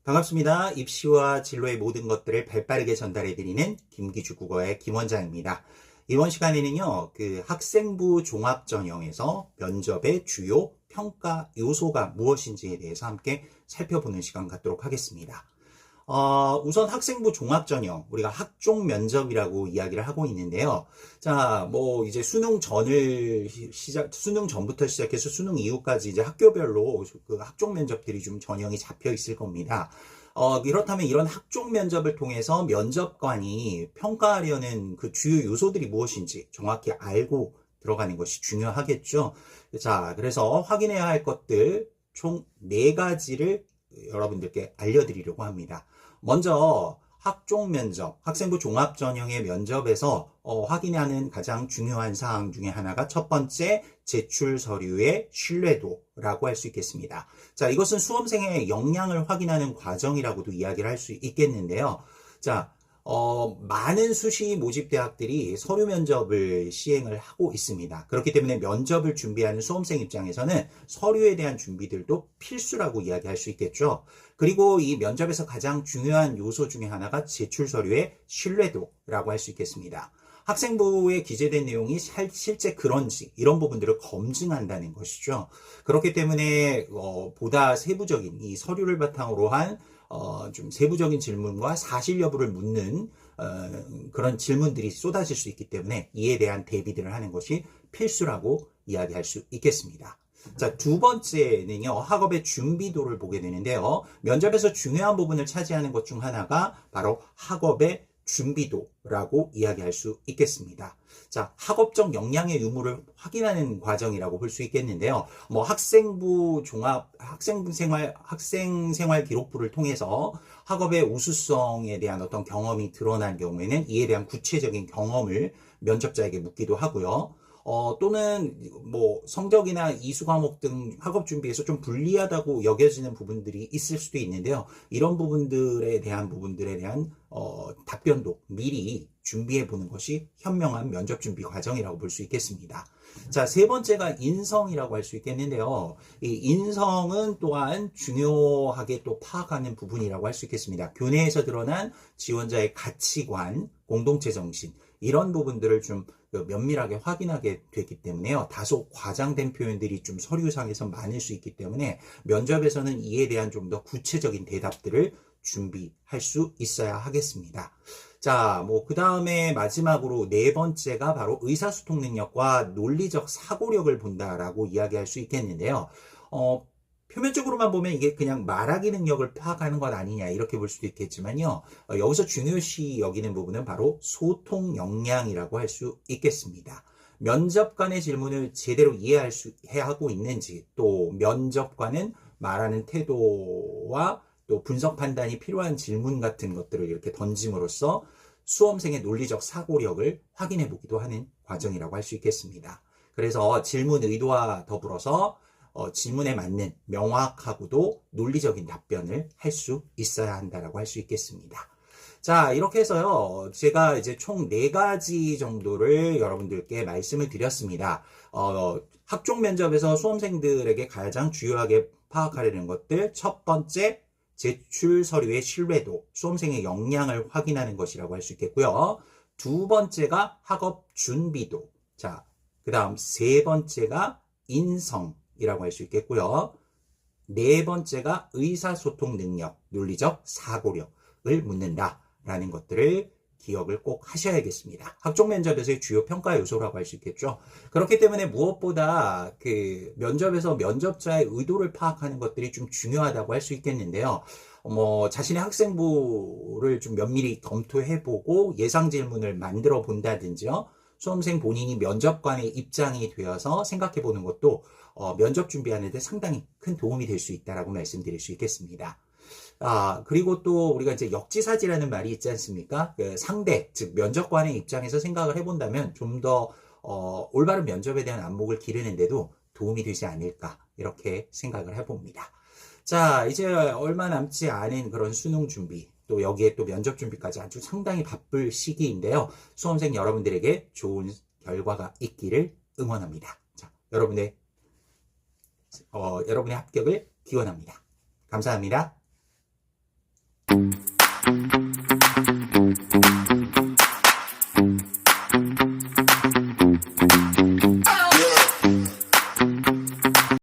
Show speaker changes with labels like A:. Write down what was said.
A: 반갑습니다. 입시와 진로의 모든 것들을 발빠르게 전달해드리는 김기주 국어의 김원장입니다. 이번 시간에는요, 학생부 종합전형에서 면접의 주요 평가 요소가 무엇인지에 대해서 함께 살펴보는 시간 갖도록 하겠습니다. 우선 학생부 종합전형, 우리가 학종 면접이라고 이야기를 하고 있는데요. 자, 이제 수능 전부터 시작해서 수능 이후까지 이제 학교별로 그 학종 면접들이 좀 전형이 잡혀 있을 겁니다. 그렇다면 이런 학종 면접을 통해서 면접관이 평가하려는 그 주요 요소들이 무엇인지 정확히 알고 들어가는 것이 중요하겠죠. 자, 그래서 확인해야 할 것들 총 4가지를 여러분들께 알려드리려고 합니다. 먼저 학종 면접, 학생부 종합전형의 면접에서 확인하는 가장 중요한 사항 중에 하나가 첫 번째, 제출 서류의 신뢰도라고 할 수 있겠습니다. 자, 이것은 수험생의 역량을 확인하는 과정이라고도 이야기를 할 수 있겠는데요. 자, 많은 수시 모집 대학들이 서류 면접을 시행을 하고 있습니다. 그렇기 때문에 면접을 준비하는 수험생 입장에서는 서류에 대한 준비들도 필수라고 이야기할 수 있겠죠. 그리고 이 면접에서 가장 중요한 요소 중에 하나가 제출 서류의 신뢰도라고 할 수 있겠습니다. 학생부에 기재된 내용이 실제 그런지 이런 부분들을 검증한다는 것이죠. 그렇기 때문에 보다 세부적인 이 서류를 바탕으로 한 좀 세부적인 질문과 사실 여부를 묻는 그런 질문들이 쏟아질 수 있기 때문에 이에 대한 대비들을 하는 것이 필수라고 이야기할 수 있겠습니다. 자, 두 번째는요, 학업의 준비도를 보게 되는데요. 면접에서 중요한 부분을 차지하는 것 중 하나가 바로 학업의 준비도라고 이야기할 수 있겠습니다. 자, 학업적 역량의 유무를 확인하는 과정이라고 볼 수 있겠는데요. 학생부 종합, 학생 생활 기록부를 통해서 학업의 우수성에 대한 어떤 경험이 드러난 경우에는 이에 대한 구체적인 경험을 면접자에게 묻기도 하고요. 또는 성적이나 이수 과목 등 학업 준비에서 좀 불리하다고 여겨지는 부분들이 있을 수도 있는데요. 이런 부분들에 대한 답변도 미리 준비해 보는 것이 현명한 면접 준비 과정이라고 볼 수 있겠습니다. 자, 세 번째가 인성이라고 할 수 있겠는데요. 이 인성은 또한 중요하게 또 파악하는 부분이라고 할 수 있겠습니다. 교내에서 드러난 지원자의 가치관, 공동체 정신, 이런 부분들을 좀 면밀하게 확인하게 되기 때문에요. 다소 과장된 표현들이 좀 서류상에서 많을 수 있기 때문에 면접에서는 이에 대한 좀 더 구체적인 대답들을 준비할 수 있어야 하겠습니다. 자, 그 다음에 마지막으로 4번째가 바로 의사소통 능력과 논리적 사고력을 본다라고 이야기할 수 있겠는데요. 표면적으로만 보면 이게 그냥 말하기 능력을 파악하는 것 아니냐 이렇게 볼 수도 있겠지만요. 여기서 중요시 여기는 부분은 바로 소통 역량이라고 할 수 있겠습니다. 면접관의 질문을 제대로 해야 하고 있는지, 또 면접관은 말하는 태도와 또 분석 판단이 필요한 질문 같은 것들을 이렇게 던짐으로써 수험생의 논리적 사고력을 확인해 보기도 하는 과정이라고 할 수 있겠습니다. 그래서 질문 의도와 더불어서 질문에 맞는 명확하고도 논리적인 답변을 할 수 있어야 한다라고 할 수 있겠습니다. 자, 이렇게 해서요, 제가 이제 총 4가지 정도를 여러분들께 말씀을 드렸습니다. 학종 면접에서 수험생들에게 가장 중요하게 파악하려는 것들, 첫 번째, 제출 서류의 신뢰도, 수험생의 역량을 확인하는 것이라고 할 수 있겠고요. 두 번째가 학업 준비도, 자, 그 다음 3번째가 인성이라고 할 수 있겠고요. 4번째가 의사소통 능력, 논리적 사고력을 묻는다라는 것들을 기억을 꼭 하셔야겠습니다. 학종 면접에서의 주요 평가 요소라고 할 수 있겠죠. 그렇기 때문에 무엇보다 면접에서 면접자의 의도를 파악하는 것들이 좀 중요하다고 할 수 있겠는데요. 자신의 학생부를 좀 면밀히 검토해보고 예상 질문을 만들어 본다든지요. 수험생 본인이 면접관의 입장이 되어서 생각해 보는 것도 면접 준비하는 데 상당히 큰 도움이 될 수 있다라고 말씀드릴 수 있겠습니다. 그리고 또 우리가 이제 역지사지라는 말이 있지 않습니까? 상대, 즉 면접관의 입장에서 생각을 해본다면 좀 더 올바른 면접에 대한 안목을 기르는데도 도움이 되지 않을까 이렇게 생각을 해봅니다. 자, 이제 얼마 남지 않은 그런 수능 준비, 또 여기에 또 면접 준비까지 아주 상당히 바쁠 시기인데요. 수험생 여러분들에게 좋은 결과가 있기를 응원합니다. 자, 여러분의 합격을 기원합니다. 감사합니다.